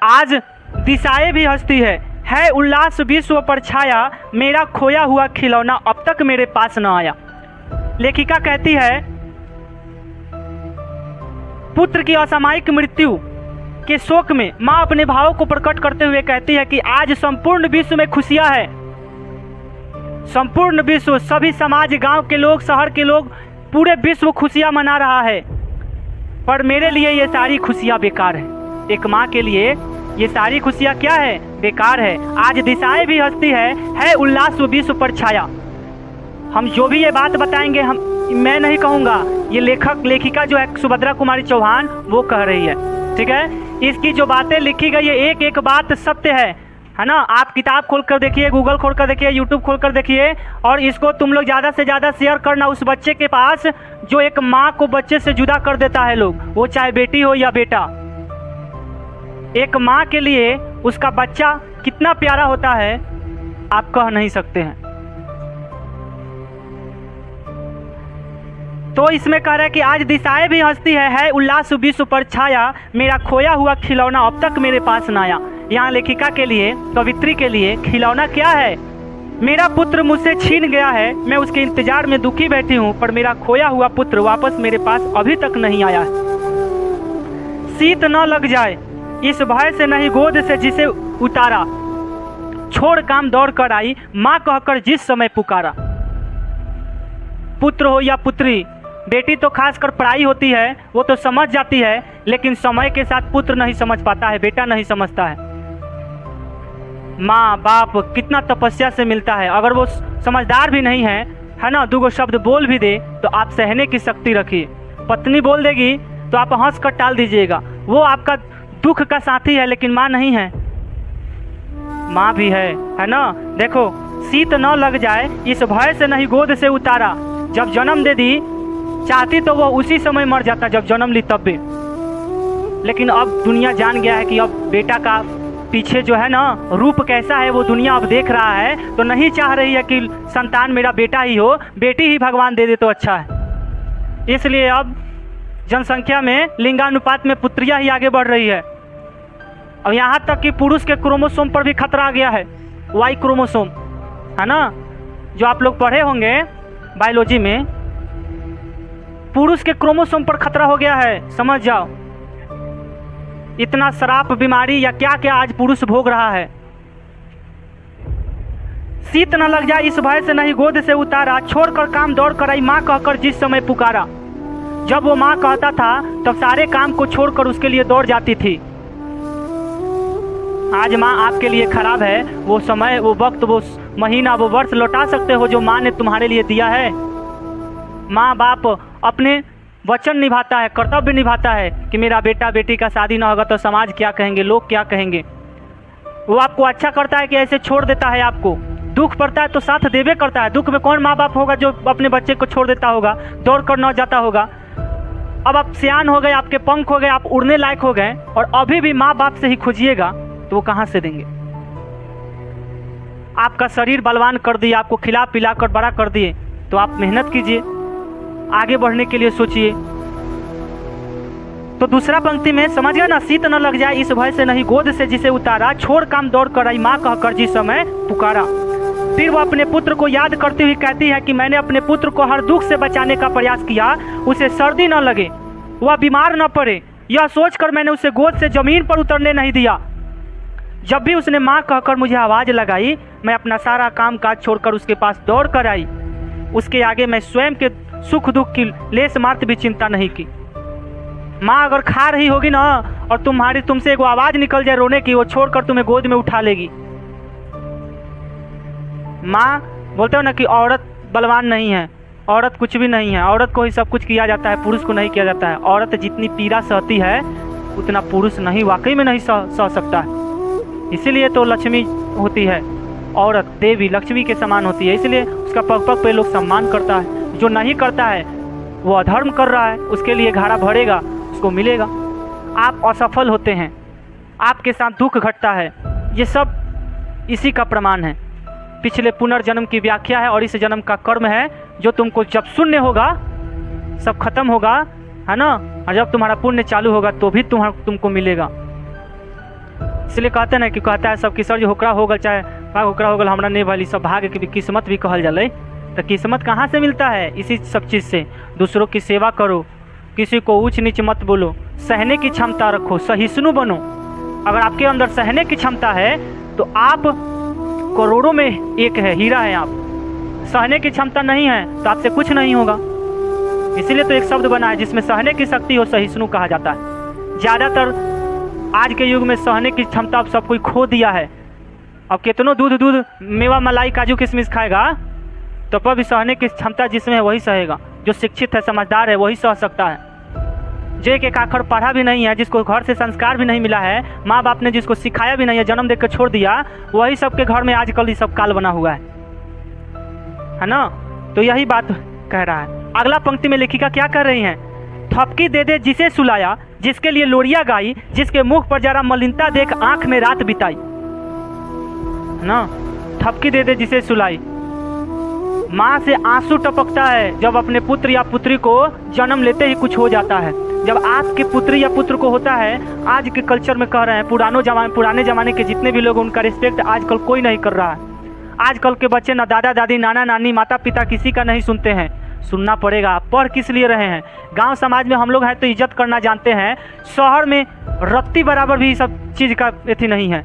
आज दिशाएं भी हंसती है उल्लास विश्व पर छाया, मेरा खोया हुआ खिलौना अब तक मेरे पास न आया। लेखिका कहती है पुत्र की असामयिक मृत्यु के शोक में माँ अपने भावों को प्रकट करते हुए कहती है कि आज संपूर्ण विश्व में खुशियां है। संपूर्ण विश्व, सभी समाज, गांव के लोग, शहर के लोग, पूरे विश्व खुशियां मना रहा है, पर मेरे लिए ये सारी खुशियां बेकार है। एक माँ के लिए ये सारी खुशियां क्या है? बेकार है। आज दिशाएं भी हंसती है उल्लास विश्व पर छाया। हम जो भी ये बात बताएंगे, मैं नहीं कहूँगा, ये लेखिका जो है सुभद्रा कुमारी चौहान, वो कह रही है। ठीक है, इसकी जो बातें लिखी गई है एक एक बात सत्य है ना। आप किताब खोल कर देखिए, गूगल खोल कर देखिए, यूट्यूब खोल कर देखिए, और इसको तुम लोग ज़्यादा से ज़्यादा शेयर करना उस बच्चे के पास जो एक माँ को बच्चे से जुदा कर देता है लोग, वो चाहे बेटी हो या बेटा। एक माँ के लिए उसका बच्चा कितना प्यारा होता है आप कह नहीं सकते हैं। तो इसमें कह रहा है कि आज दिशाएं भी हंसती है उल्लास विश्व पर छाया, मेरा खोया हुआ खिलौना अब तक मेरे पास न आया। यहाँ लेखिका के लिए, कवित्री के लिए खिलौना क्या है? मेरा पुत्र मुझसे छीन गया है, मैं उसके इंतजार में दुखी बैठी हूँ, पर मेरा खोया हुआ पुत्र वापस मेरे पास अभी तक नहीं आया है। शीत न लग जाए इस भय से नहीं गोद से जिसे उतारा, छोड़ काम दौड़ कर आई माँ कहकर जिस समय पुकारा। पुत्र हो या पुत्री, बेटी तो खासकर पढ़ाई होती है, वो तो समझ जाती है, लेकिन समय के साथ पुत्र नहीं समझ पाता है, बेटा नहीं समझता है। माँ बाप कितना तपस्या से मिलता है, अगर वो समझदार भी नहीं है ना, दो शब्द बोल भी दे तो आप सहने की शक्ति रखिए। पत्नी बोल देगी तो आप हंस कर टाल दीजिएगा, वो आपका दुख का साथी है, लेकिन माँ नहीं है। माँ भी है ना। देखो, शीत न लग जाए इस भय से नहीं गोद से उतारा, जब जन्म दे दी चाहती तो वो उसी समय मर जाता जब जन्म ली तब भी, लेकिन अब दुनिया जान गया है कि अब बेटा का पीछे जो है ना रूप कैसा है वो दुनिया अब देख रहा है, तो नहीं चाह रही है कि संतान मेरा बेटा ही हो, बेटी ही भगवान दे दे तो अच्छा है। इसलिए अब जनसंख्या में लिंगानुपात में पुत्रियां ही आगे बढ़ रही है। अब यहाँ तक कि पुरुष के क्रोमोसोम पर भी खतरा आ गया है, वाई क्रोमोसोम है ना, जो आप लोग पढ़े होंगे बायोलॉजी में, पुरुष के क्रोमोसोम पर खतरा हो गया है। समझ जाओ, इतना शराब, बीमारी या क्या क्या आज पुरुष भोग रहा है। शीत न लग जाए इस भय से नहीं गोद से उतारा, छोड़कर काम दौड़ कर आई माँ कहकर जिस समय पुकारा। जब वो माँ कहता था तब सारे काम को छोड़कर उसके लिए दौड़ जाती थी। आज माँ आपके लिए खराब है, वो समय, वो वक्त, वो महीना, वो वर्ष लौटा सकते हो जो माँ ने तुम्हारे लिए दिया है। माँ बाप अपने वचन निभाता है, कर्तव्य निभाता है कि मेरा बेटा बेटी का शादी ना होगा तो समाज क्या कहेंगे, लोग क्या कहेंगे। वो आपको अच्छा करता है कि ऐसे छोड़ देता है आपको, दुख पड़ता है तो साथ देवे करता है। दुख में कौन माँ बाप होगा जो अपने बच्चे को छोड़ देता होगा, दौड़ कर न जाता होगा। अब आप सियान हो गए, आपके पंख हो गए, आप उड़ने लायक हो गए, और अभी भी माँ बाप से ही खोजिएगा तो वो कहाँ से देंगे। आपका शरीर बलवान कर दिए, आपको खिला पिला कर बड़ा कर दिए, तो आप मेहनत कीजिए, आगे बढ़ने के लिए सोचिए। तो दूसरा पंक्ति में समझ गया ना, शीत न लग जाए इस भय से नहीं गोद से जिसे उतारा, छोड़ काम दौड़ कर आई माँ कहकर जिस समय पुकारा। फिर वो अपने पुत्र को याद करती हुई कहती है कि मैंने अपने पुत्र को हर दुख से बचाने का प्रयास किया, उसे सर्दी न लगे, वह बीमार न पड़े, यह सोचकर मैंने उसे गोद से जमीन पर उतरने नहीं दिया। जब भी उसने माँ कहकर मुझे आवाज़ लगाई, मैं अपना सारा काम काज छोड़कर उसके पास दौड़ कर आई। उसके आगे मैं स्वयं के सुख दुख की लेस मात्र भी चिंता नहीं की। माँ अगर खा रही होगी ना और तुमसे एक आवाज़ निकल जाए रोने की, वो छोड़कर तुम्हें गोद में उठा लेगी। माँ बोलते हो ना कि औरत बलवान नहीं है, औरत कुछ भी नहीं है, औरत को ही सब कुछ किया जाता है, पुरुष को नहीं किया जाता है। औरत जितनी पीड़ा सहती है उतना पुरुष नहीं, वाकई में नहीं सह सकता है। इसीलिए तो लक्ष्मी होती है, औरत देवी लक्ष्मी के समान होती है, इसलिए उसका पग पग पे लोग सम्मान करता है। जो नहीं करता है वो अधर्म कर रहा है, उसके लिए घाड़ा भरेगा, उसको मिलेगा। आप असफल होते हैं, आपके साथ दुख घटता है, ये सब इसी का प्रमाण है। पिछले पुनर्जन्म की व्याख्या है और इस जन्म का कर्म है, जो तुमको जब शून्य होगा सब खत्म होगा, है ना, और जब तुम्हारा पुण्य चालू होगा तो भी तुमको मिलेगा। इसलिए कहते ना कि कहता है सब किशोर जी होकरा हो गल चाहे भाग होकरा हो गल हमरा नहीं भली, सब भाग्य की भी किस्मत भी कहल जाए। तो किस्मत कहाँ से मिलता है? इसी सब चीज़ से। दूसरों की सेवा करो, किसी को ऊंच नीच मत बोलो, सहने की क्षमता रखो, सहिष्णु बनो। अगर आपके अंदर सहने की क्षमता है तो आप करोड़ों में एक है, हीरा है आप। सहने की क्षमता नहीं है तो आपसे कुछ नहीं होगा। इसीलिए तो एक शब्द बना है जिसमें सहने की शक्ति हो सहिष्णु कहा जाता है। ज़्यादातर आज के युग में सहने की क्षमता अब सब कोई खो दिया है। अब कितनों दूध मेवा मलाई काजू किशमिश खाएगा तो पर भी सहने की क्षमता जिसमें है वही सहेगा। जो शिक्षित है, समझदार है, वही सह सकता है। जे के आखिर पढ़ा भी नहीं है, जिसको घर से संस्कार भी नहीं मिला है, माँ बाप ने जिसको सिखाया भी नहीं है, जन्म देकर छोड़ दिया, वही सबके घर में आजकल ये सब काल बना हुआ है ना। तो यही बात कह रहा है। अगला पंक्ति में लेखिका क्या कर रही हैं? थपकी दे दे जिसे सुलाया, जिसके लिए लोरिया गाई, जिसके मुख पर जरा मलिनता देख आंख में रात बिताई, है ना। थपकी दे दे जिसे सुलाई। माँ से आंसू टपकता है जब अपने पुत्र या पुत्री को जन्म लेते ही कुछ हो जाता है। जब आपके पुत्री या पुत्र को होता है, आज के कल्चर में कह रहे हैं, पुराने ज़माने के जितने भी लोग, उनका रिस्पेक्ट आजकल कोई नहीं कर रहा है। आजकल के बच्चे ना दादा दादी, नाना नानी, माता पिता किसी का नहीं सुनते हैं। सुनना पड़ेगा। पढ़ किस लिए रहे हैं? गांव समाज में हम लोग हैं तो इज्जत करना जानते हैं। शहर में रत्ती बराबर भी सब चीज़ का एथी नहीं है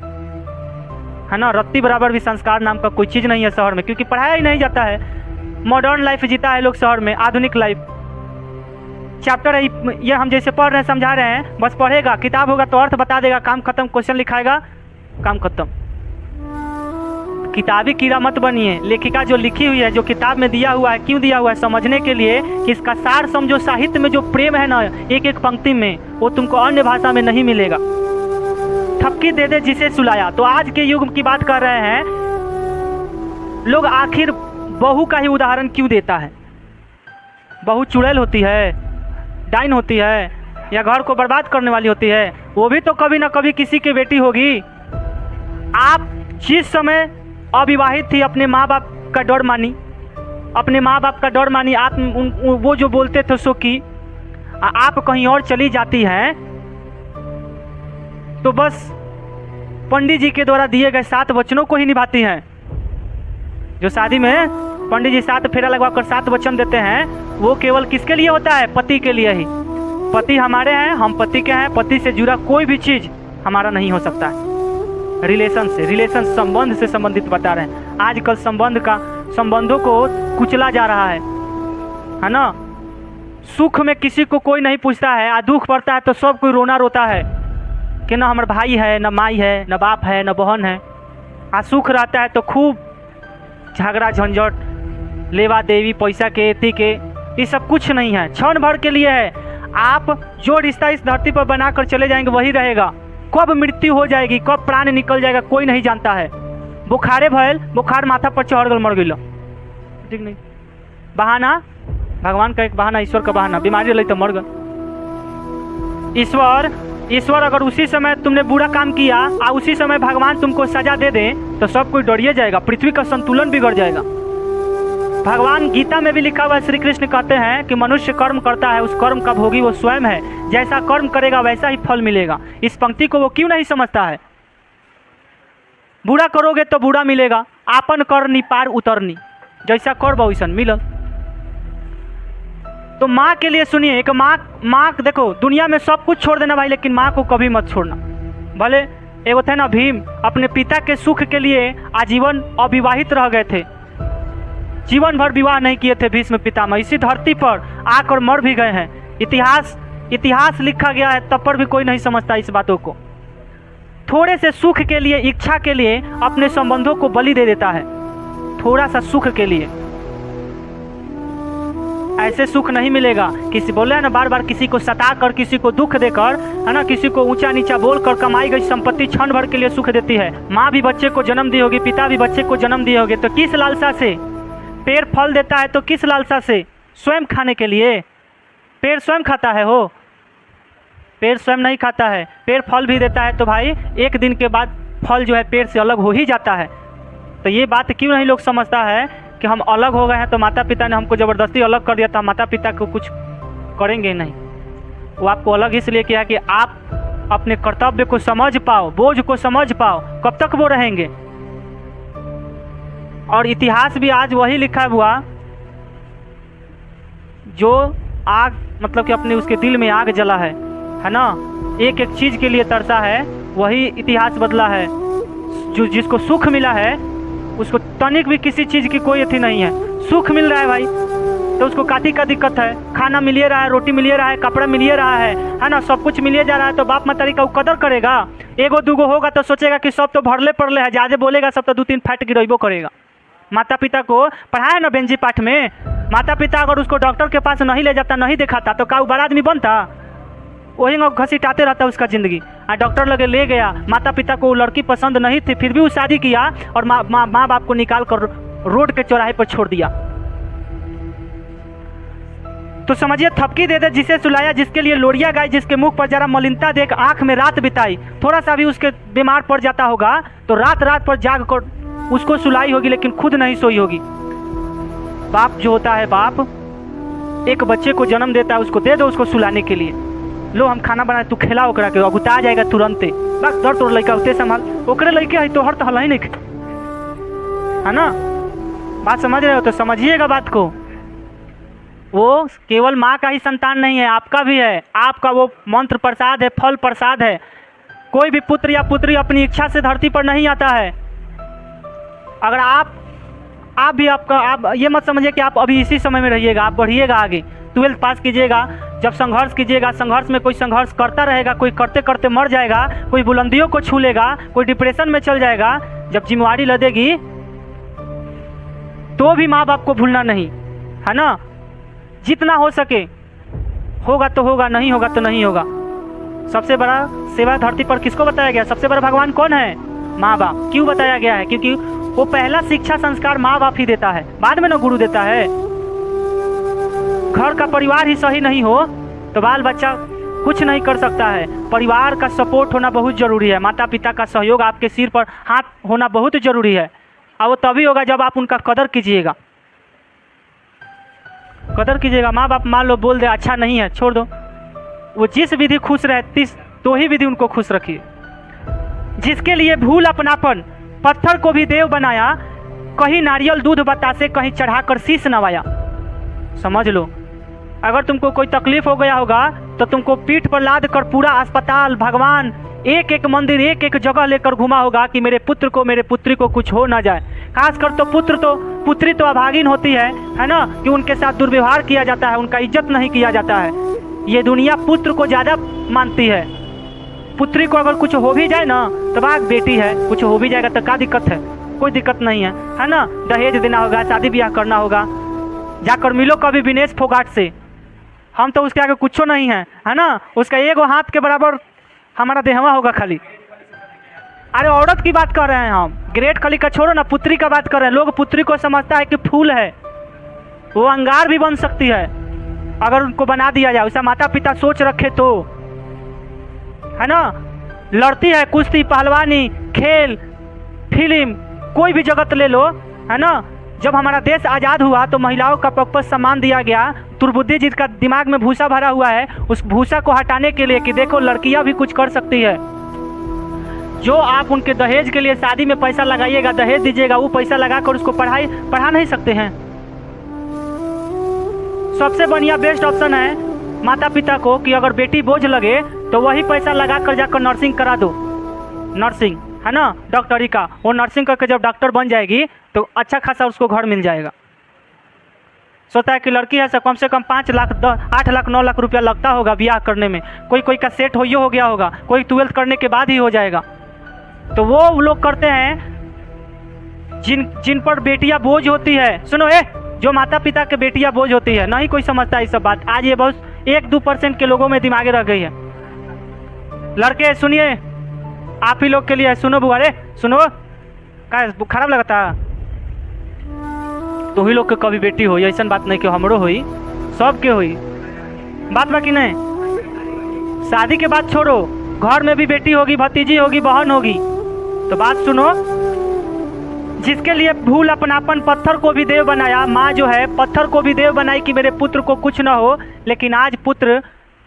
ना। रत्ती बराबर भी संस्कार नाम का कोई चीज़ नहीं है शहर में, क्योंकि पढ़ाया ही नहीं जाता है। मॉडर्न लाइफ जीता है लोग शहर में, आधुनिक लाइफ। चैप्टर है ये, हम जैसे पढ़ रहे हैं, समझा रहे हैं, बस पढ़ेगा, किताब होगा तो अर्थ बता देगा, काम खत्म, क्वेश्चन लिखाएगा, काम खत्म। किताबी कीड़ा मत बनिए। लेखिका जो लिखी हुई है, जो किताब में दिया हुआ है, क्यों दिया हुआ है? समझने के लिए कि इसका सार समझो। साहित्य में जो प्रेम है ना, एक एक पंक्ति में, वो तुमको अन्य भाषा में नहीं मिलेगा। थपकी दे दे जिसे सुलाया। तो आज के युग की बात कर रहे हैं लोग। आखिर बहू का ही उदाहरण क्यों देता है? बहू चुड़ैल होती है, डाइन होती है, या घर को बर्बाद करने वाली होती है? वो भी तो कभी ना कभी किसी की बेटी होगी। आप जिस समय अविवाहित थी, अपने माँ बाप का डर मानी, अपने माँ बाप का डर मानी, आप वो जो बोलते थे सो की, आप कहीं और चली जाती हैं तो बस पंडित जी के द्वारा दिए गए 7 वचनों को ही निभाती हैं। जो शादी में पंडित जी 7 फेरा लगवाकर 7 वचन देते हैं, वो केवल किसके लिए होता है? पति के लिए ही। पति हमारे हैं, हम पति के हैं। पति से जुड़ा कोई भी चीज़ हमारा नहीं हो सकता है। रिलेशन संबंध से संबंधित बता रहे हैं। आजकल संबंधों को कुचला जा रहा है ना। सुख में किसी को कोई नहीं पूछता है, दुख पड़ता है तो सब कोई रोना रोता है कि ना हमारा भाई है, ना माई है, ना बाप है, ना बहन है। सुख रहता है तो खूब झगड़ा झंझट, लेवा देवी, पैसा के, एथी के, ये सब कुछ नहीं है, क्षण भर के लिए है। आप जो रिश्ता इस धरती पर बनाकर चले जाएंगे वही रहेगा। कब मृत्यु हो जाएगी, कब प्राण निकल जाएगा, कोई नहीं जानता है। बुखारे भयल, बुखार माथा पर चढ़ गल, मर गई, ठीक नहीं। बहाना, भगवान का एक बहाना, ईश्वर का बहाना, बीमारी लगी तो मर गए। ईश्वर अगर उसी समय तुमने बुरा काम किया और उसी समय भगवान तुमको सजा दे दे तो सब कोई डरिए जाएगा, पृथ्वी का संतुलन बिगड़ जाएगा। भगवान गीता में भी लिखा हुआ है, श्री कृष्ण कहते हैं कि मनुष्य कर्म करता है, उस कर्म का भोगी वो स्वयं है। जैसा कर्म करेगा वैसा ही फल मिलेगा। इस पंक्ति को वो क्यों नहीं समझता है? बुरा करोगे तो बुरा मिलेगा, आपन करनी पार उतरनी, जैसा कर वैसन मिलल। तो माँ के लिए सुनिए, एक माँ देखो, दुनिया में सब कुछ छोड़ देना भाई, लेकिन माँ को कभी मत छोड़ना। भले एगो थे ना भीम, अपने पिता के सुख के लिए आजीवन अविवाहित रह गए थे, जीवन भर विवाह नहीं किए थे भीष्म पितामह, इसी धरती पर आकर मर भी गए हैं। इतिहास लिखा गया है, तब पर भी कोई नहीं समझता इस बातों को। थोड़े से सुख के लिए, इच्छा के लिए अपने संबंधों को बलि दे देता है, थोड़ा सा सुख के लिए। ऐसे सुख नहीं मिलेगा। किसी बोले है ना, बार बार किसी को सता कर, किसी को दुख देकर, है ना, किसी को ऊंचा नीचा बोलकर कमाई गई संपत्ति क्षण भर के लिए सुख देती है। माँ भी बच्चे को जन्म दी होगी, पिता भी बच्चे को जन्म दिए होंगे, तो किस लालसा से? पेड़ फल देता है तो किस लालसा से? स्वयं खाने के लिए। पेड़ स्वयं खाता है? हो, पेड़ स्वयं नहीं खाता है। पेड़ फल भी देता है तो भाई एक दिन के बाद फल जो है पेड़ से अलग हो ही जाता है। तो ये बात क्यों नहीं लोग समझता है कि हम अलग हो गए हैं तो माता पिता ने हमको ज़बरदस्ती अलग कर दिया था, माता पिता को कुछ करेंगे नहीं। वो आपको अलग इसलिए किया कि आप अपने कर्तव्य को समझ पाओ, बोझ को समझ पाओ, कब तक वो रहेंगे। और इतिहास भी आज वही लिखा हुआ जो आग मतलब कि अपने उसके दिल में आग जला है ना, एक एक चीज़ के लिए तरसा है, वही इतिहास बदला है। जो जिसको सुख मिला है उसको तनिक भी किसी चीज़ की कोई अथी नहीं है। सुख मिल रहा है भाई तो उसको काटी का दिक्कत है, खाना मिलिए रहा है, रोटी मिलिए रहा है, कपड़ा मिलिए रहा है ना, सब कुछ मिलिए जा रहा है, तो बाप मतारी का वो कदर करेगा। एगो दूगो होगा तो सोचेगा कि सब तो भरले पड़ले है, ज़्यादा बोलेगा सब तो 2-3 फैट गिरेबो करेगा। माता पिता को पढ़ाया ना बेंजी पाठ में, माता पिता अगर उसको डॉक्टर के पास नहीं ले जाता, नहीं दिखाता तो का वो बड़ा आदमी बनता? वही घसीटाते रहता उसका ज़िंदगी। डॉक्टर लगे ले गया, माता पिता को वो लड़की पसंद नहीं थी, फिर भी वो शादी किया और माँ बाप को निकाल कर रोड के चौराहे पर छोड़ दिया। तो समझिए थपकी दे दे जिसे सुलाया, जिसके लिए लोरिया गाई, जिसके मुख पर जरा मलिनता देख आंख में रात बिताई। थोड़ा सा भी उसके बीमार पड़ जाता होगा तो रात रात पर जाग कर उसको सुलाई होगी, लेकिन खुद नहीं सोई होगी। बाप जो होता है, बाप एक बच्चे को जन्म देता है, उसको दे दो उसको सुलाने के लिए, लो हम खाना बनाए, तू खिला ओकरा के, अगुता जाएगा तुरंते, बस दर तोर लड़का उते संभाल, ओकरे लड़के है तो हर तो हल ही नहीं, है ना। बात समझ रहे हो? तो समझिएगा बात को। वो केवल माँ का ही संतान नहीं है, आपका भी है। आपका वो मंत्र प्रसाद है, फल प्रसाद है। कोई भी पुत्र या पुत्री अपनी इच्छा से धरती पर नहीं आता है। अगर आप ये मत समझिए कि आप अभी इसी समय में रहिएगा, आप बढ़िएगा आगे। 12th पास कीजिएगा, जब संघर्ष कीजिएगा, संघर्ष में कोई संघर्ष करता रहेगा, कोई करते करते मर जाएगा, कोई बुलंदियों को छू लेगा, कोई डिप्रेशन में चल जाएगा। जब जिम्मेवारी लदेगी तो भी माँ बाप को भूलना नहीं, है ना। जितना हो सके होगा तो होगा, नहीं होगा तो नहीं होगा। सबसे बड़ा सेवा धरती पर किसको बताया गया? सबसे बड़ा भगवान कौन है? माँ बाप। क्यों बताया गया है? क्योंकि वो पहला शिक्षा संस्कार माँ बाप ही देता है, बाद में ना गुरु देता है। घर का परिवार ही सही नहीं हो तो बाल बच्चा कुछ नहीं कर सकता है। परिवार का सपोर्ट होना बहुत ज़रूरी है, माता पिता का सहयोग, आपके सिर पर हाथ होना बहुत ज़रूरी है। और वो तभी होगा जब आप उनका कदर कीजिएगा, कदर कीजिएगा। माँ बाप मान लो बोल दे अच्छा नहीं है, छोड़ दो, वो जिस विधि खुश रहती तो ही विधि उनको खुश रखिए। जिसके लिए भूल अपनापन पत्थर को भी देव बनाया, कहीं नारियल दूध बतासे, कहीं चढ़ाकर शीश नवाया। समझ लो, अगर तुमको कोई तकलीफ हो गया होगा तो तुमको पीठ पर लाद कर पूरा अस्पताल, भगवान, एक एक मंदिर, एक एक जगह लेकर घुमा होगा कि मेरे पुत्र को, मेरे पुत्री को कुछ हो ना जाए। खासकर तो पुत्री तो अभागिन होती है ना, कि उनके साथ दुर्व्यवहार किया जाता है, उनका इज्जत नहीं किया जाता है। ये दुनिया पुत्र को ज़्यादा मानती है। पुत्री को अगर कुछ हो भी जाए ना तो बात बेटी है, कुछ हो भी जाएगा तो क्या दिक्कत है? कोई दिक्कत नहीं है ना। दहेज देना होगा, शादी ब्याह करना होगा, जाकर मिलो कभी विनेश फोगाट से, हम तो उसके आगे कुछ नहीं है ना। उसका एगो हाथ के बराबर हमारा देहवा होगा खाली। अरे औरत की बात कर रहे हैं हम, ग्रेट खली का छोड़ो ना, पुत्री का बात कर रहे हैं। लोग पुत्री को समझता है कि फूल है, वो अंगार भी बन सकती है अगर उनको बना दिया जाए, ऐसा माता पिता सोच रखे तो, है ना। लड़ती है, कुश्ती, पहलवानी, खेल, फिल्म, कोई भी जगत ले लो, है ना। जब हमारा देश आज़ाद हुआ तो महिलाओं का पक्का सम्मान दिया गया। दुर्बुद्धि जिसका दिमाग में भूसा भरा हुआ है, उस भूसा को हटाने के लिए कि देखो लड़कियां भी कुछ कर सकती है। जो आप उनके दहेज के लिए शादी में पैसा लगाइएगा, दहेज दीजिएगा, वो पैसा लगाकर उसको पढ़ा नहीं सकते हैं। सबसे बढ़िया बेस्ट ऑप्शन है माता पिता को कि अगर बेटी बोझ लगे तो वही पैसा लगा कर जाकर नर्सिंग करा दो, नर्सिंग, है ना, डॉक्टरी का। वो नर्सिंग करके जब डॉक्टर बन जाएगी तो अच्छा खासा उसको घर मिल जाएगा। सोचता है कि लड़की है कम से कम 5 लाख 8 लाख 9 लाख रुपया लगता होगा ब्याह करने में, कोई का सेट हो गया होगा, कोई 12th करने के बाद ही हो जाएगा। तो वो लोग करते हैं जिन पर बेटियां बोझ होती है। सुनो, जो माता पिता के बेटियां बोझ होती है, नहीं कोई समझता है ये सब बात। आज ये बहुत 1-2% के लोगों में दिमागे रह गई है। लड़के सुनिए, आप ही लोग के लिए सुनो बुआ, रे सुनो, का खराब लगता तो ही लोग के कभी बेटी हो, ऐसा बात नहीं कि हमरो हुई, सबके हुई, बात बाकी नहीं। शादी के बाद छोड़ो, घर में भी बेटी होगी, भतीजी होगी, बहन होगी। तो बात सुनो, जिसके लिए भूल अपनापन पत्थर को भी देव बनाया, माँ जो है पत्थर को भी देव बनाई कि मेरे पुत्र को कुछ ना हो। लेकिन आज पुत्र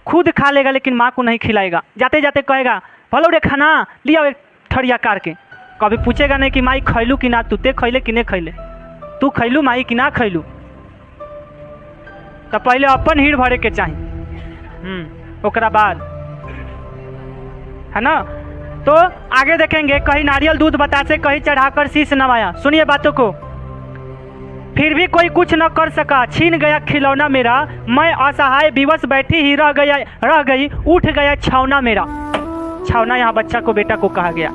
खुद खा लेगा लेकिन माँ को नहीं खिलाएगा। जाते जाते कहेगा भलो रे खाना लिया एक थरिया कार के। कभी पूछेगा नहीं कि माई खैलू कि ना, तू ते खैले कि नहीं खैले, तू खैलू माई कि ना खैलू। तो पहले अपन हीड़ भरे के चाहिए, ओकरा बाद, है ना। तो आगे देखेंगे, कहीं नारियल दूध बतासे, कहीं चढ़ाकर शीश नवाया। सुनिए बातों को। फिर भी कोई कुछ न कर सका, छीन गया खिलौना मेरा, मैं असहाय विवश बैठी ही रह गई, उठ गया छावना मेरा। छावना यहाँ बच्चा को, बेटा को कहा गया।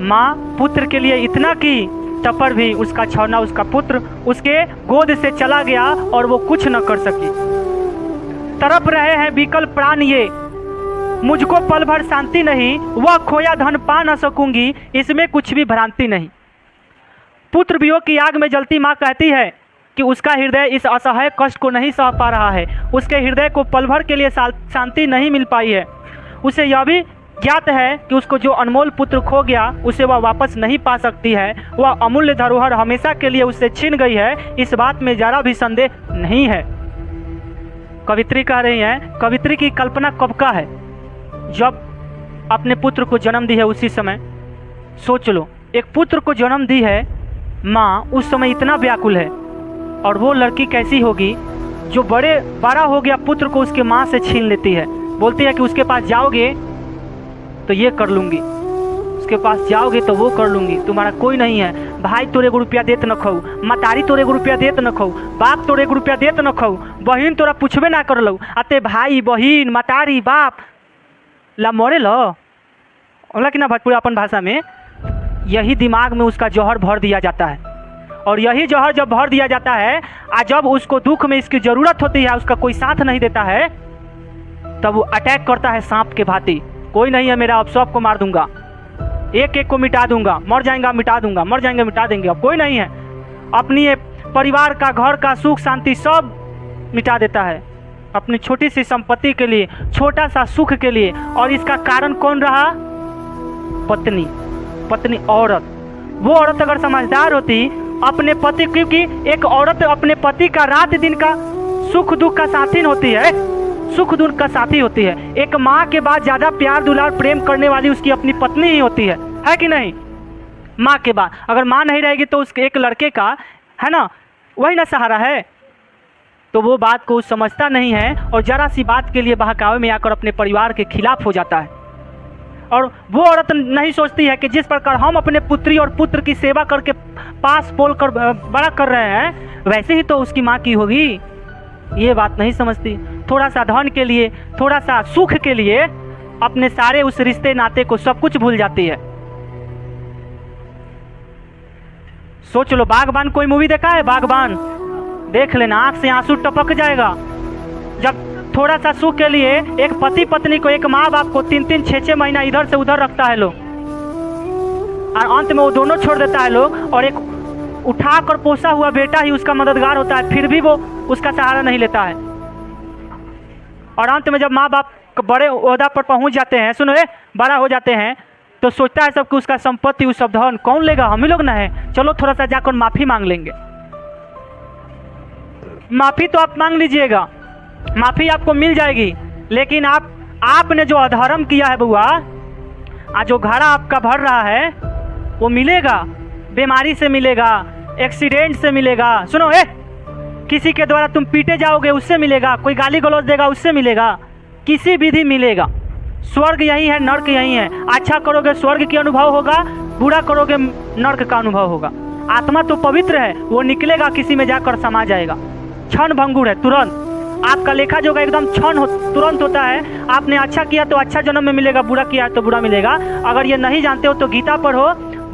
माँ पुत्र के लिए इतना की, तब पर भी उसका छावना, उसका पुत्र उसके गोद से चला गया और वो कुछ न कर सकी। तड़प रहे हैं विकल प्राण ये, मुझको पल भर शांति नहीं, वह खोया धन पा न सकूंगी, इसमें कुछ भी भ्रांति नहीं। पुत्र वियोग की आग में जलती माँ कहती है कि उसका हृदय इस असहाय कष्ट को नहीं सह पा रहा है, उसके हृदय को पल भर के लिए शांति नहीं मिल पाई है। उसे यह भी ज्ञात है कि उसको जो अनमोल पुत्र खो गया उसे वह वापस नहीं पा सकती है, वह अमूल्य धरोहर हमेशा के लिए उससे छीन गई है, इस बात में जरा भी संदेह नहीं है। कवित्री कह रही हैं, कवित्री की कल्पना कब का है, जब अपने पुत्र को जन्म दी है उसी समय। सोच लो, एक पुत्र को जन्म दी है माँ, उस समय इतना व्याकुल है, और वो लड़की कैसी होगी जो बड़ा हो गया पुत्र को उसके माँ से छीन लेती है। बोलती है कि उसके पास जाओगे तो ये कर लूँगी, उसके पास जाओगे तो वो कर लूँगी, तुम्हारा कोई नहीं है, भाई तोरे को रुपया देत न खाऊ, मतारी तोरे को रुपया देत न खाऊ, बाप तोरे को रुपया देत न खाऊ, बहन तोरा पूछबे ना कर लो, अते भाई बहन मतारी बाप ला मरे लो, बोला कि ना भोजपुरी अपन भाषा में। यही दिमाग में उसका जौहर भर दिया जाता है, और यही जौहर जब भर दिया जाता है, जब उसको दुख में इसकी ज़रूरत होती है, उसका कोई साथ नहीं देता है, तब वो अटैक करता है सांप के भांति। कोई नहीं है मेरा, अब सबको मार दूंगा, एक एक को मिटा दूंगा, मर जाएंगा मिटा दूंगा, मर जाएंगे मिटा देंगे, अब कोई नहीं है। अपनी परिवार का, घर का सुख शांति सब मिटा देता है अपनी छोटी सी संपत्ति के लिए, छोटा सा सुख के लिए। और इसका कारण कौन रहा? पत्नी, औरत। वो औरत अगर समझदार होती, अपने पति, क्योंकि एक औरत अपने पति का रात दिन का सुख दुख का साथी होती है, सुख दुख का साथी होती है। एक माँ के बाद ज़्यादा प्यार दुलार प्रेम करने वाली उसकी अपनी पत्नी ही होती है कि नहीं? माँ के बाद अगर माँ नहीं रहेगी तो उसके एक लड़के का, है ना, वही ना सहारा है। तो वो बात को समझता नहीं है, और ज़रा सी बात के लिए बहकावे में आकर अपने परिवार के खिलाफ हो जाता है। और वो औरत नहीं सोचती है कि जिस प्रकार हम अपने पुत्री और पुत्र की सेवा करके पास पोल कर बड़ा कर रहे हैं, वैसे ही तो उसकी माँ की होगी। ये बात नहीं समझती। थोड़ा सा धन के लिए, थोड़ा सा सुख के लिए अपने सारे उस रिश्ते नाते को सब कुछ भूल जाती है। सोच लो, बागबान कोई मूवी देखा है? बागबान देख लेना, आंख से आंसू टपक जाएगा। जब थोड़ा सा सुख के लिए एक पति पत्नी को, एक माँ बाप को 3-3, 6-6 महीना इधर से उधर रखता है लोग, और अंत में वो दोनों छोड़ देता है लोग, और एक उठा कर पोसा हुआ बेटा ही उसका मददगार होता है, फिर भी वो उसका सहारा नहीं लेता है। और अंत में जब माँ बाप बड़े ओहदा पर पहुंच जाते हैं, सुनो, बड़ा हो जाते हैं, तो सोचता है सब कि उसका संपत्ति, उस सब धन कौन लेगा, हम ही लोग ना है, चलो थोड़ा सा जाकर माफ़ी मांग लेंगे। माफ़ी तो आप मांग लीजिएगा, माफ़ी आपको मिल जाएगी, लेकिन आपने जो अधर्म किया है बुआ, आज जो घड़ा आपका भर रहा है वो मिलेगा, बीमारी से मिलेगा, एक्सीडेंट से मिलेगा। सुनो, किसी के द्वारा तुम पीटे जाओगे उससे मिलेगा, कोई गाली गलौज देगा उससे मिलेगा, किसी विधि मिलेगा। स्वर्ग यही है, नर्क यही है। अच्छा करोगे स्वर्ग की अनुभव होगा, बुरा करोगे नर्क का अनुभव होगा। आत्मा तो पवित्र है, वो निकलेगा, किसी में जाकर समा जाएगा। क्षण भंगुर है, तुरंत आपका लेखा जोगा एकदम तुरंत होता है। आपने अच्छा किया तो अच्छा जन्म में मिलेगा, बुरा किया तो बुरा मिलेगा। अगर ये नहीं जानते हो तो गीता पढ़ो,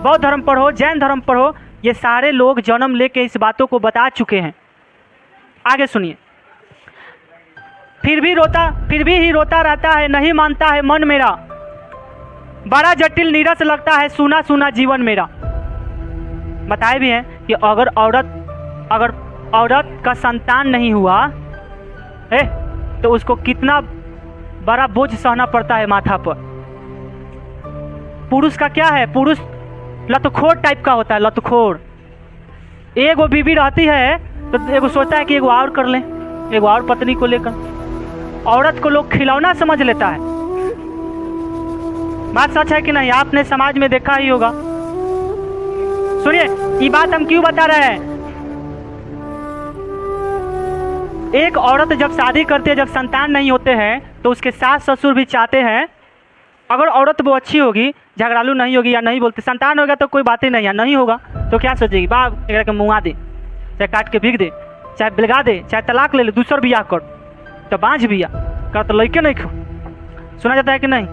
बौद्ध धर्म पढ़ो, जैन धर्म पढ़ो, ये सारे लोग जन्म लेके इस बातों को बता चुके हैं। आगे सुनिए। फिर भी ही रोता रहता है, नहीं मानता है मन मेरा, बड़ा जटिल नीरस लगता है सूना सूना जीवन मेरा। बताए भी हैं कि अगर औरत का संतान नहीं हुआ तो उसको कितना बड़ा बोझ सहना पड़ता है माथा पर। पुरुष का क्या है, पुरुष लतखोर टाइप का होता है, लतखोर। एगो बीवी रहती है तो एगो सोचता है कि एगो और कर लें, एगो और पत्नी को लेकर। औरत को लोग खिलौना समझ लेता है। बात सच है कि नहीं? आपने समाज में देखा ही होगा। सुनिए, ये बात हम क्यों बता रहे हैं। एक औरत जब शादी करती है, जब संतान नहीं होते हैं, तो उसके सास ससुर भी चाहते हैं अगर औरत वो अच्छी होगी, झगड़ालू नहीं होगी या नहीं बोलती, संतान होगा तो कोई बात ही नहीं है, नहीं होगा तो क्या सोचेगी, बाप एक के मुँहा दे, चाहे काट के भीग दे, चाहे बिलगा दे, चाहे तलाक ले ले, दूसर बियाह कर, तो बाँझ बिया कर, तो लड़के नहीं खो। सुना जाता है कि नहीं?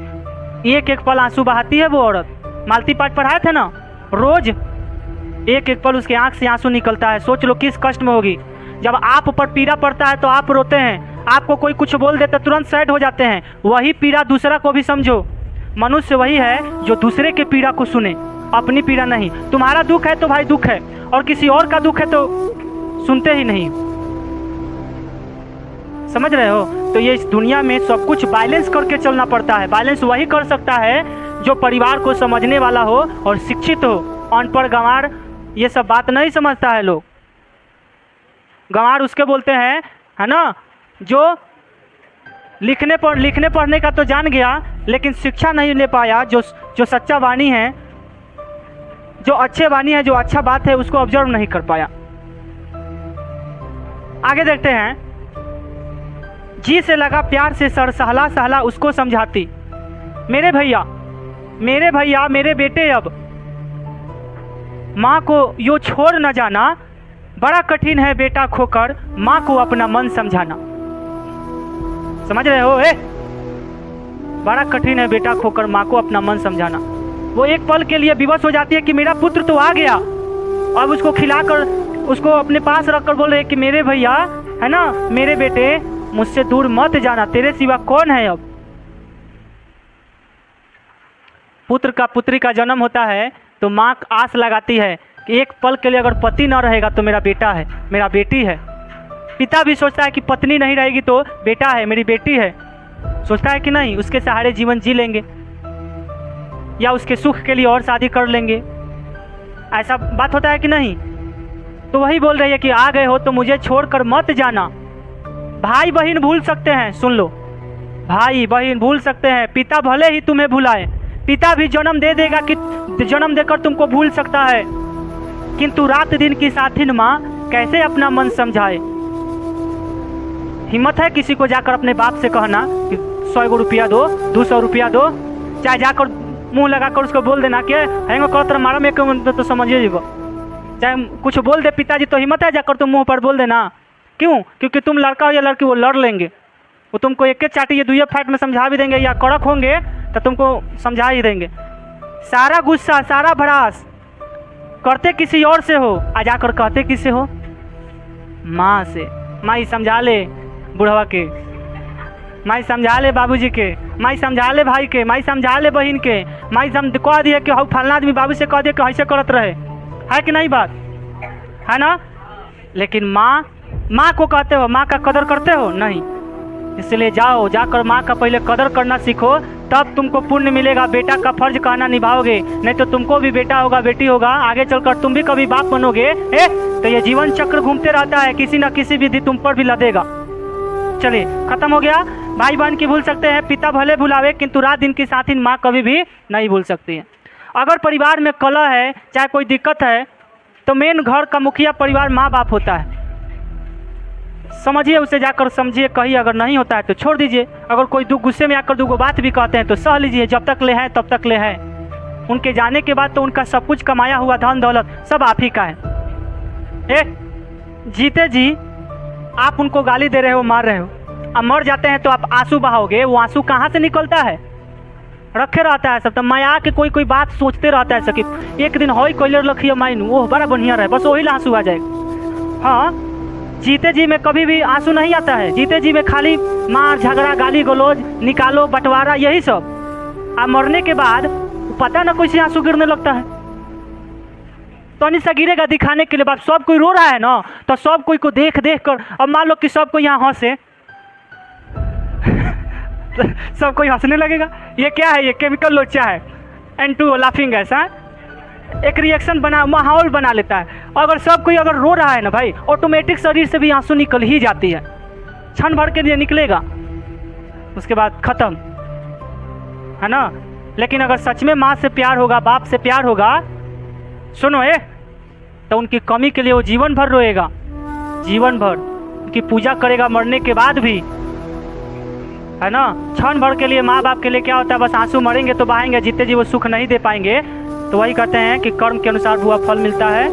एक एक पल आंसू बहाती है वो औरत। मालती पाठ पढ़ाए थे ना, रोज एक एक पल उसके आंख से आंसू निकलता है। सोच लो किस कष्ट में होगी। जब आप पर पीड़ा पड़ता है तो आप रोते हैं, आपको कोई कुछ बोल देता है तुरंत सैड हो जाते हैं। वही पीड़ा दूसरा को भी समझो। मनुष्य वही है जो दूसरे के पीड़ा को सुने, अपनी पीड़ा नहीं। तुम्हारा दुख है तो भाई दुख है, और किसी और का दुख है तो सुनते ही नहीं। समझ रहे हो? तो ये इस दुनिया में सब कुछ बैलेंस करके चलना पड़ता है। बैलेंस वही कर सकता है जो परिवार को समझने वाला हो और शिक्षित हो। अनपढ़ गंवार ये सब बात नहीं समझता है लोग। गंवार उसके बोलते हैं, है ना, जो लिखने पढ़ने का तो जान गया लेकिन शिक्षा नहीं ले पाया। जो सच्चा वाणी है, जो अच्छे वाणी है, जो अच्छा बात है, उसको ऑब्जर्व नहीं कर पाया। आगे देखते हैं। जी से लगा प्यार से सर, सहला सहला उसको समझाती। मेरे भैया मेरे बेटे, अब माँ को यो छोड़ न जाना, बड़ा कठिन है बेटा खोकर माँ को अपना मन समझाना। समझ रहे हो? बड़ा कठिन है बेटा खोकर माँ को अपना मन समझाना। वो एक पल के लिए विवश हो जाती है कि मेरा पुत्र तो आ गया, अब उसको खिलाकर उसको अपने पास रखकर बोल रहे कि मेरे भैया, है ना, मेरे बेटे, मुझसे दूर मत जाना, तेरे सिवा कौन है। अब पुत्र का पुत्री का जन्म होता है तो माँ आस लगाती है कि एक पल के लिए अगर पति न रहेगा तो मेरा बेटा है, मेरा बेटी है। पिता भी सोचता है कि पत्नी नहीं रहेगी तो बेटा है, मेरी बेटी है। सोचता है कि नहीं, उसके सहारे जीवन जी लेंगे या उसके सुख के लिए और शादी कर लेंगे। ऐसा बात होता है कि नहीं? तो वही बोल रही है कि आ गए हो तो मुझे छोड़कर मत जाना। भाई बहन भूल सकते हैं, सुन लो, भाई बहन भूल सकते हैं, पिता भले ही तुम्हें भुलाए, पिता भी जन्म दे देगा कि जन्म देकर तुमको भूल सकता है, किंतु रात दिन की साथिन माँ कैसे अपना मन समझाए। हिम्मत है किसी को जाकर अपने बाप से कहना कि 100 रुपया दो, 200 रुपया दो, चाहे जाकर मुंह लगाकर उसको बोल देना कि हैंगो कर मारा में तो समझिए जीवो, चाहे कुछ बोल दे पिताजी, तो हिम्मत है जाकर तुम मुंह पर बोल देना। क्यों? क्योंकि तुम लड़का हो या लड़की, वो लड़ लेंगे, वो तुमको एक चाटी ये दुइया फाइट में समझा भी देंगे, या कड़क होंगे तो तुमको समझा ही देंगे। सारा गुस्सा, सारा भड़ास करते किसी और से हो, आ जाकर कहते किससे हो? माँ से। माँ समझा ले बुढ़वा के, माँ समझा ले बाबूजी के, माँ समझा ले भाई के, माँ समझा ले बहन के, माँ कह दिए कि फलना आदमी बाबू से कह दिए कि ऐसे करत रहे, है कि नहीं? बात है ना? लेकिन माँ को कहते हो, माँ का कदर करते हो? नहीं। इसलिए जाकर माँ का पहले कदर करना सीखो, तब तुमको पुण्य मिलेगा। बेटा का फर्ज कहना निभाओगे, नहीं तो तुमको भी बेटा होगा, बेटी होगा, आगे चलकर तुम भी कभी बाप बनोगे, तो ये जीवन चक्र घूमते रहता है, किसी न किसी विधि तुम पर भी लदेगा। चलिए, खत्म हो गया। भाई बहन की भूल सकते हैं, पिता भले भुलावे, किंतु रात दिन की साथी माँ कभी भी नहीं भूल सकती है। अगर परिवार में कलह है, चाहे कोई दिक्कत है, तो मेन घर का मुखिया परिवार माँ बाप होता है। समझिए, उसे जाकर समझिए, कहिए, अगर नहीं होता है तो छोड़ दीजिए। अगर कोई गुस्से में आकर दो बात भी कहते हैं तो सह लीजिए, जब तक ले हैं तब तक ले हैं। उनके जाने के बाद तो उनका सब कुछ कमाया हुआ धन दौलत सब आप ही का है। जीते जी आप उनको गाली दे रहे हो, मार रहे हो, अब मर जाते हैं तो आप आंसू बहाओगे, वो आंसू कहाँ से निकलता है? रखे रहता है सब, तो माया के कोई बात सोचते रहता है सकी, एक दिन हो कोयलर लखिया माइन वो बड़ा बढ़िया रहे, बस वही आंसू आ जाएगा। हाँ, जीते जी में कभी भी आंसू नहीं आता है। जीते जी में खाली मार झगड़ा, गाली गलौज, निकालो, बंटवारा, यही सब। अब मरने के बाद पता ना कैसे आंसू गिरने लगता है, तो नहीं सा गिरेगा दिखाने के लिए। बाप सब कोई रो रहा है ना, तो सब कोई को देख कर, अब मान लो कि सब कोई यहाँ हंसे सब कोई हंसने लगेगा। ये क्या है? ये केमिकल लोचा है, N2 लाफिंग गैस, एक रिएक्शन बना, माहौल बना लेता है। अगर सब कोई अगर रो रहा है ना भाई, ऑटोमेटिक शरीर से भी आंसू निकल ही जाती है, क्षण भर के लिए निकलेगा। उसके बाद ख़त्म, है ना। लेकिन अगर सच में माँ से प्यार होगा, बाप से प्यार होगा, सुनो तो उनकी कमी के लिए वो जीवन भर रोएगा, जीवन भर उनकी पूजा करेगा, मरने के बाद भी, है ना। क्षण भर के लिए माँ बाप के लिए क्या होता है, बस आंसू मरेंगे तो बहाएंगे, जीते जी वो सुख नहीं दे पाएंगे। तो वही कहते हैं कि कर्म के अनुसार हुआ फल मिलता है,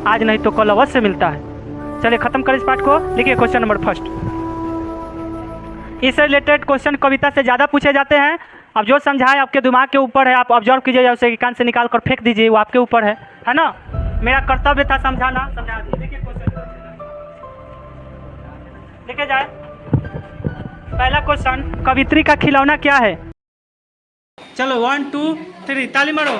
आज नहीं तो कल अवश्य मिलता है। चलिए ख़त्म करें इस पाठ को। लिखिए क्वेश्चन नंबर फर्स्ट। इससे रिलेटेड क्वेश्चन कविता से ज़्यादा पूछे जाते हैं। अब जो समझाए आपके दिमाग के ऊपर है, आप ऑब्जर्व कीजिए या उसे कान से निकाल कर फेंक दीजिए, वो आपके ऊपर है ना। मेरा कर्तव्य था समझाना, समझा दीजिए। देखिए क्वेश्चन लिखे जाए। पहला क्वेश्चन, कवित्री का खिलौना क्या है? चलो 1 2 3 ताली मारो।